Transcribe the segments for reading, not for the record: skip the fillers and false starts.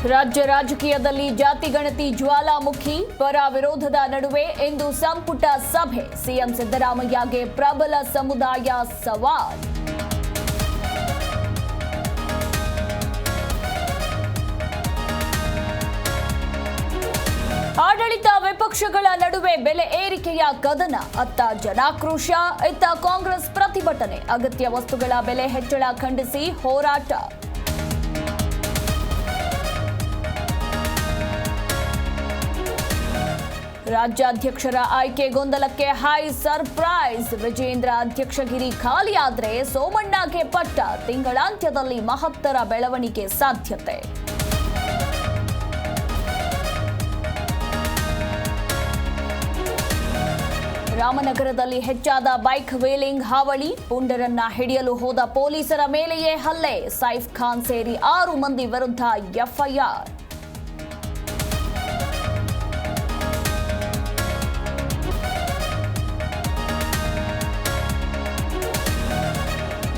ರಾಜ್ಯ ರಾಜಕೀಯದಲ್ಲಿ ಜಾತಿ ಗಣತಿ ಜ್ವಾಲಾಮುಖಿ, ಪರ ವಿರೋಧದ ನಡುವೆ ಇಂದು ಸಂಪುಟ ಸಭೆ, ಸಿಎಂ ಸಿದ್ದರಾಮಯ್ಯಗೆ ಪ್ರಬಲ ಸಮುದಾಯ ಸವಾಲ್. ಆಡಳಿತ ವಿಪಕ್ಷಗಳ ನಡುವೆ ಬೆಲೆ ಏರಿಕೆಯ ಕದನ, ಅತ್ತ ಜನಾಕ್ರೋಶ, ಇತ್ತ ಕಾಂಗ್ರೆಸ್ ಪ್ರತಿಭಟನೆ, ಅಗತ್ಯ ವಸ್ತುಗಳ ಬೆಲೆ ಹೆಚ್ಚಳ ಖಂಡಿಸಿ ಹೋರಾಟ. ರಾಜ್ಯಾಧ್ಯಕ್ಷರ ಆಯ್ಕೆ ಗೊಂದಲಕ್ಕೆ ಹೈ ಸರ್ಪ್ರೈಸ್, ವಿಜೇಂದ್ರ ಅಧ್ಯಕ್ಷಗಿರಿ ಖಾಲಿಯಾದ್ರೆ ಸೋಮಣ್ಣಗೆ ಪಟ್ಟ, ತಿಂಗಳಾಂತ್ಯದಲ್ಲಿ ಮಹತ್ತರ ಬೆಳವಣಿಗೆ ಸಾಧ್ಯತೆ. ರಾಮನಗರದಲ್ಲಿ ಹೆಚ್ಚಾದ ಬೈಕ್ ವೀಲಿಂಗ್ ಹಾವಳಿ, ಪುಂಡರನ್ನ ಹಿಡಿಯಲು ಹೋದ ಪೊಲೀಸರ ಮೇಲೆಯೇ ಹಲ್ಲೆ, ಸೈಫ್ ಖಾನ್ ಸೇರಿ 6 ಮಂದಿ ವಿರುದ್ಧ ಎಫ್ಐಆರ್.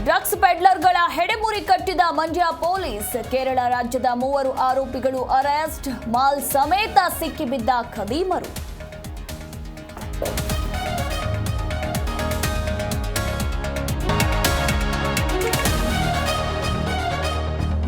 ಡ್ರಗ್ಸ್ ಪೆಡ್ಲರ್ಗಳ ಹೆಡೆಮುರಿ ಕಟ್ಟಿದ ಮಂಡ್ಯ ಪೊಲೀಸ್, ಕೇರಳ ರಾಜ್ಯದ 3 ಆರೋಪಿಗಳು ಅರೆಸ್ಟ್, ಮಾಲ್ ಸಮೇತ ಸಿಕ್ಕಿಬಿದ್ದ ಖದೀಮರು.